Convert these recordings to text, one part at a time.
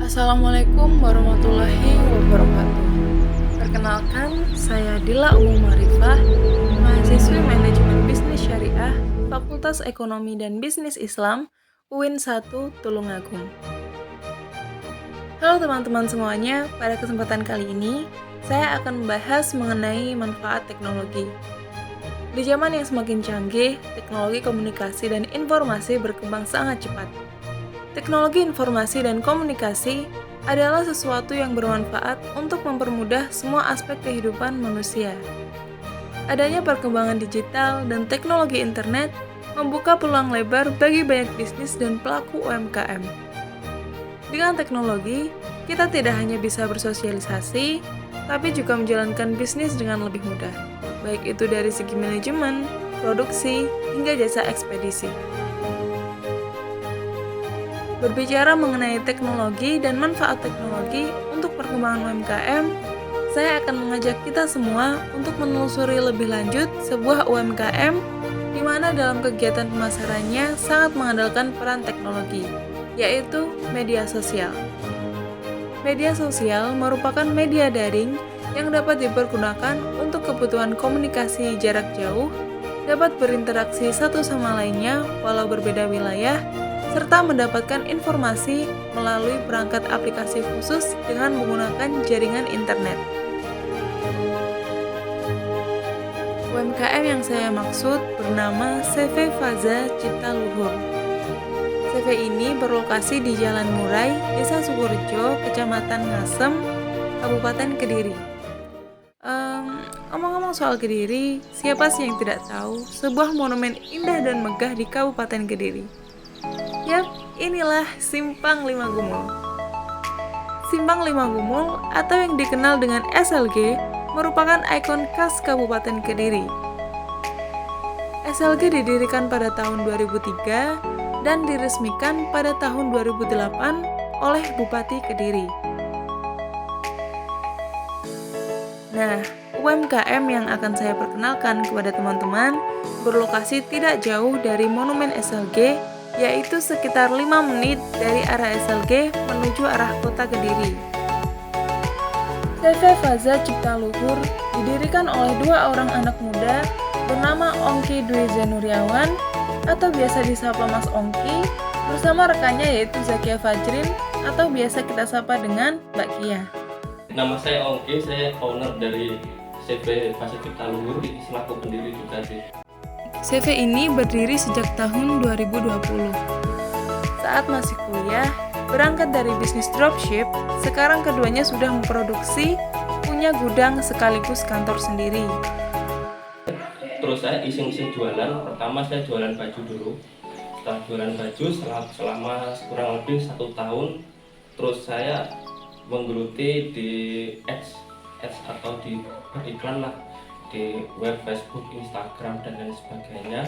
Assalamualaikum warahmatullahi wabarakatuh. Perkenalkan, saya Dila Umum Marifah, mahasiswi Manajemen Bisnis Syariah, Fakultas Ekonomi dan Bisnis Islam, UIN 1 Tulungagung. Halo teman-teman semuanya, pada kesempatan kali ini, saya akan membahas mengenai manfaat teknologi. Di zaman yang semakin canggih, teknologi komunikasi dan informasi berkembang sangat cepat. Teknologi informasi dan komunikasi adalah sesuatu yang bermanfaat untuk mempermudah semua aspek kehidupan manusia. Adanya perkembangan digital dan teknologi internet membuka peluang lebar bagi banyak bisnis dan pelaku UMKM. Dengan teknologi, kita tidak hanya bisa bersosialisasi, tapi juga menjalankan bisnis dengan lebih mudah, baik itu dari segi manajemen, produksi, hingga jasa ekspedisi. Berbicara mengenai teknologi dan manfaat teknologi untuk perkembangan UMKM, saya akan mengajak kita semua untuk menelusuri lebih lanjut sebuah UMKM di mana dalam kegiatan pemasarannya sangat mengandalkan peran teknologi, yaitu media sosial. Media sosial merupakan media daring yang dapat dipergunakan untuk kebutuhan komunikasi jarak jauh, dapat berinteraksi satu sama lainnya walau berbeda wilayah, serta mendapatkan informasi melalui perangkat aplikasi khusus dengan menggunakan jaringan internet. UMKM yang saya maksud bernama CV Faza Cipta Luhur. CV ini berlokasi di Jalan Murai, Desa Sukorejo, Kecamatan Ngasem, Kabupaten Kediri. Ngomong-ngomong soal Kediri, siapa sih yang tidak tahu sebuah monumen indah dan megah di Kabupaten Kediri? Yap, inilah Simpang Lima Gumul. Simpang Lima Gumul atau yang dikenal dengan SLG merupakan ikon khas Kabupaten Kediri. SLG didirikan pada tahun 2003 dan diresmikan pada tahun 2008 oleh Bupati Kediri. Nah, UMKM yang akan saya perkenalkan kepada teman-teman berlokasi tidak jauh dari Monumen SLG, yaitu sekitar 5 menit dari arah SLG menuju arah kota Kediri. CV Faza Cipta Luhur didirikan oleh dua orang anak muda bernama Ongki Dwi Zanuriawan atau biasa disapa Mas Ongki bersama rekannya yaitu Zakia Fajrin atau biasa kita sapa dengan Mbak Kia. Nama saya Ongki, saya owner dari CV Faza Cipta Luhur, selaku pendiri juga sih. CV ini berdiri sejak tahun 2020. Saat masih kuliah, berangkat dari bisnis dropship, sekarang keduanya sudah memproduksi, punya gudang sekaligus kantor sendiri. Terus saya iseng-iseng jualan, pertama saya jualan baju dulu. Setelah jualan baju selama kurang lebih 1 tahun, terus saya menggeluti di ads atau di beriklan lah, di web, Facebook, Instagram, dan lain sebagainya,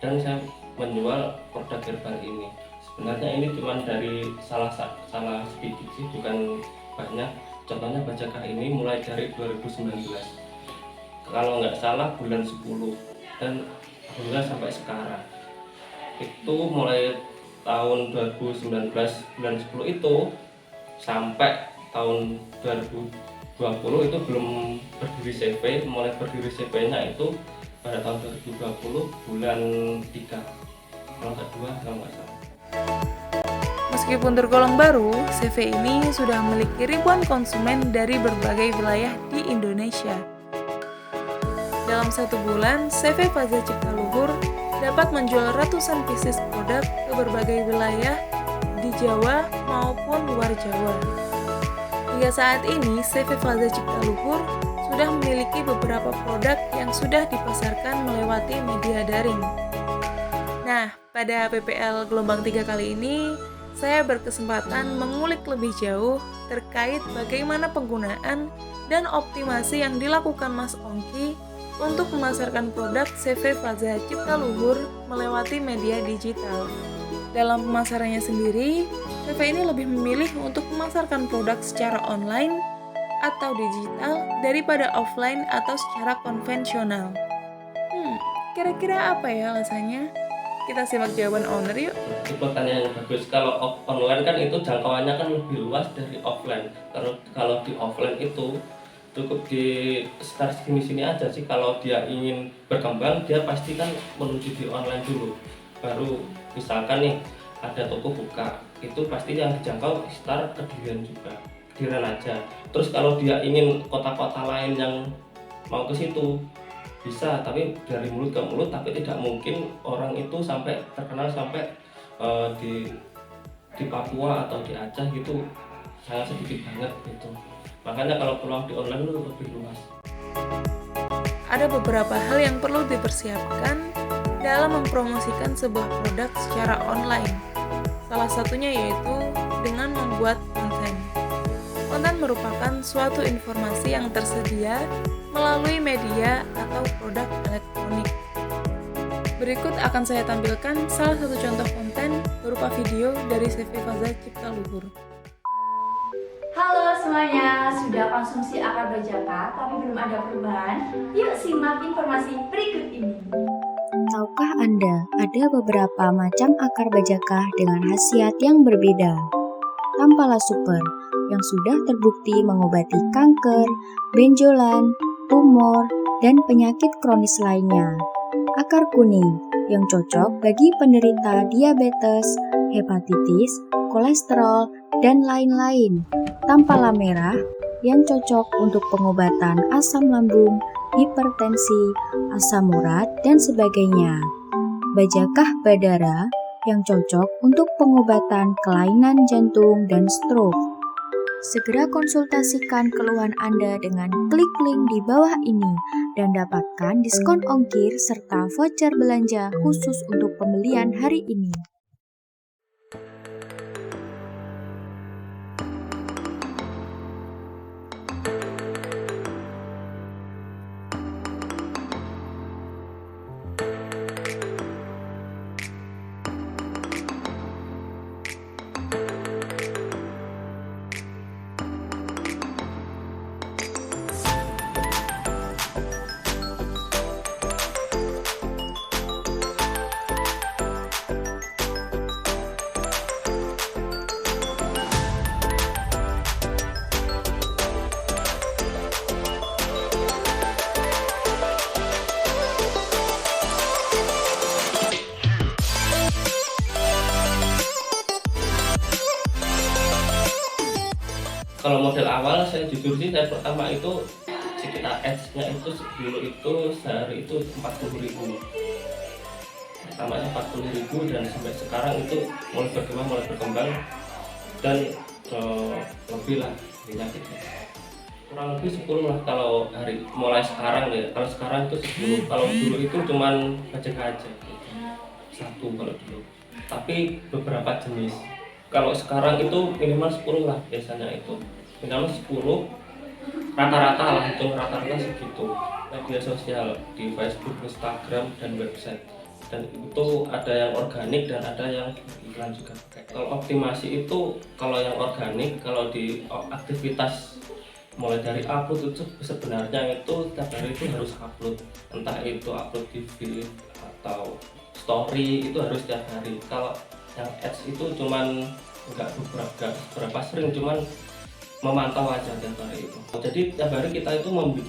dan saya menjual produk herbal ini. Sebenarnya ini cuma dari salah sedikit sih, bukan banyak. Contohnya Bajakah ini mulai dari 2019, kalau nggak salah bulan 10, dan alhamdulillah sampai sekarang. Itu mulai tahun 2019 bulan 10 itu sampai tahun 2020 itu belum berdiri CV. Mulai berdiri CV-nya itu pada tahun 2020 bulan 3, kalau nggak 2, kalau nggak salah. Meskipun tergolong baru, CV ini sudah memiliki ribuan konsumen dari berbagai wilayah di Indonesia. Dalam 1 bulan, CV Faza Cipta Luhur dapat menjual ratusan pieces produk ke berbagai wilayah di Jawa maupun luar Jawa. Hingga saat ini, CV Faza Cipta Luhur sudah memiliki beberapa produk yang sudah dipasarkan melewati media daring. Nah, pada PPL gelombang 3 kali ini, saya berkesempatan mengulik lebih jauh terkait bagaimana penggunaan dan optimasi yang dilakukan Mas Ongki untuk memasarkan produk CV Faza Cipta Luhur melewati media digital. Dalam pemasarannya sendiri, CV ini lebih memilih untuk memasarkan produk secara online atau digital daripada offline atau secara konvensional. Kira-kira apa ya alasannya? Kita simak jawaban owner yuk. Itu pertanyaan yang bagus. Kalau online kan itu jangkauannya kan lebih luas dari offline. Kalau di offline itu cukup di sekitar sini aja sih. Kalau dia ingin berkembang, dia pasti kan menuju di online dulu. Baru misalkan nih ada toko buka, itu pasti yang dijangkau sekitar Kedirian juga, Kedirian aja. Terus kalau dia ingin kota-kota lain yang mau ke situ bisa, tapi dari mulut ke mulut, tapi tidak mungkin orang itu sampai terkenal sampai di Papua atau di Aceh gitu, sangat sedikit banget gitu. Makanya kalau peluang di online itu lebih luas. Ada beberapa hal yang perlu dipersiapkan dalam mempromosikan sebuah produk secara online. Salah satunya yaitu dengan membuat konten. Konten merupakan suatu informasi yang tersedia melalui media atau produk elektronik. Berikut akan saya tampilkan salah satu contoh konten berupa video dari CV Faza Cipta Luhur. Halo semuanya, sudah konsumsi akar bajaka tapi belum ada perubahan? Yuk simak informasi berikut ini. Tahukah Anda ada beberapa macam akar bajaka dengan khasiat yang berbeda? Tampala Super yang sudah terbukti mengobati kanker, benjolan, tumor, dan penyakit kronis lainnya. Akar kuning yang cocok bagi penderita diabetes, hepatitis, kolesterol, dan lain-lain. Tampala merah yang cocok untuk pengobatan asam lambung, hipertensi, asam urat, dan sebagainya. Bajakah Badara yang cocok untuk pengobatan kelainan jantung dan stroke. Segera konsultasikan keluhan Anda dengan klik link di bawah ini dan dapatkan diskon ongkir serta voucher belanja khusus untuk pembelian hari ini. Kalau model awal saya jujur sih, saya pertama itu sekitar ads-nya itu dulu itu sehari itu 40.000. Pertamanya 40.000 dan sampai sekarang itu mulai berkembang dan lebih lah minyak itu. Kurang lebih 10 lah kalau hari mulai sekarang ya. Kalau sekarang itu 10. Kalau dulu itu cuman bajak aja gitu. Satu kalau dulu. Tapi beberapa jenis. Kalau sekarang itu minimal 10 lah biasanya itu. Minimal 10 rata-rata lah, itu rata-rata segitu. Media sosial di Facebook, Instagram, dan website. Dan itu ada yang organik dan ada yang iklan juga. Kalau optimasi itu, kalau yang organik, kalau di aktivitas mulai dari upload itu sebenarnya itu tiap hari itu harus upload. Entah itu upload di feed atau story itu harus tiap hari. Kalau yang ads itu cuman nggak berapa sering, cuman memantau aja tiap hari itu. Jadi tiap hari kita itu membuat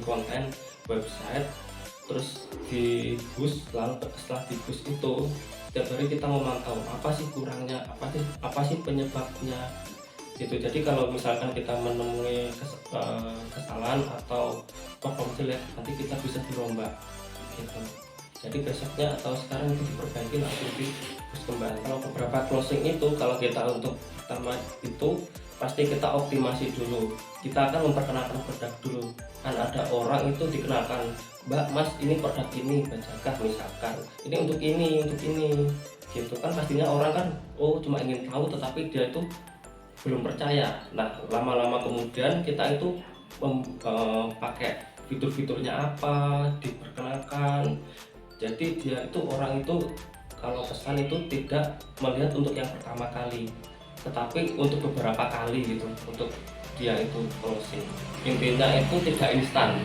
konten website, terus di boost, lalu setelah di boost itu tiap hari kita memantau apa sih kurangnya, apa sih penyebabnya gitu. Jadi kalau misalkan kita menemui kesalahan atau perform jelek, nanti kita bisa dirombak gitu. Jadi besoknya atau sekarang itu diperbaiki, langsung terus kembali. Kalau beberapa closing itu, kalau kita untuk pertama itu pasti kita optimasi dulu. Kita akan memperkenalkan produk dulu. Kan ada orang itu dikenalkan, Mbak, Mas, ini produk ini, Bajakah misalkan. Ini untuk ini gitu kan. Pastinya orang kan, oh cuma ingin tahu, tetapi dia itu belum percaya. Nah, lama-lama kemudian kita itu pakai fitur-fiturnya apa, diperkenalkan. Jadi dia itu orang itu kalau pesan itu tidak melihat untuk yang pertama kali, tetapi untuk beberapa kali gitu, untuk dia itu closing. Intinya itu tidak instan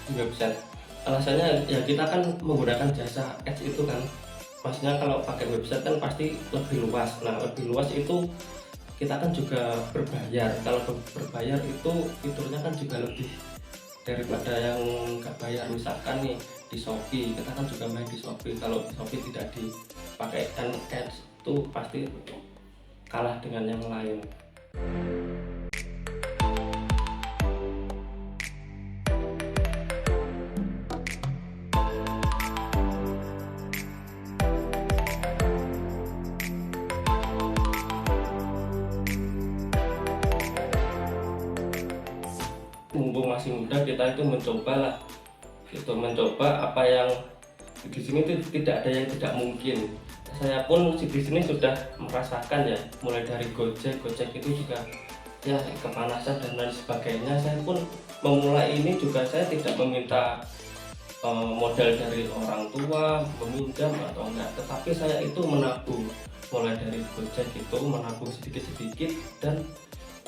di website. alasannya ya kita kan menggunakan jasa ads itu kan, maksudnya kalau pakai website kan pasti lebih luas. Nah lebih luas itu kita kan juga berbayar. Kalau berbayar itu fiturnya kan juga lebih daripada yang nggak bayar. Misalkan nih di Shopee, kita kan juga main di Shopee. Kalau di Shopee tidak dipakai ads itu pasti kalah dengan yang lain. Mumpung masih muda, kita itu mencoba apa yang di sini itu tidak ada yang tidak mungkin. Saya pun di sini sudah merasakan ya, mulai dari Gojek itu juga ya kepanasan dan lain sebagainya. Saya pun memulai ini juga saya tidak meminta modal dari orang tua, meminjam atau enggak, tetapi saya itu menabung. Mulai dari Gojek itu menabung sedikit-sedikit dan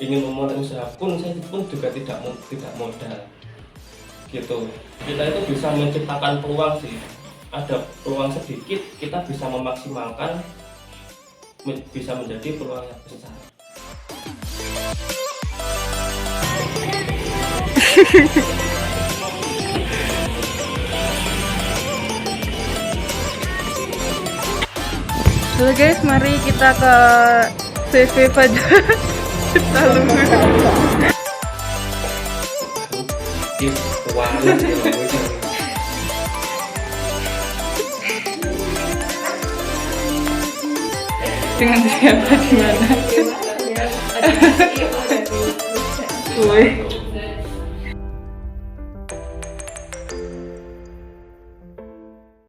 ingin memulai usaha pun saya pun juga tidak modal gitu. Kita itu bisa menciptakan peluang sih, ada peluang sedikit kita bisa memaksimalkan, bisa menjadi peluang yang besar. Halo guys, mari kita ke CV Fajar. Dengan siapa di mana?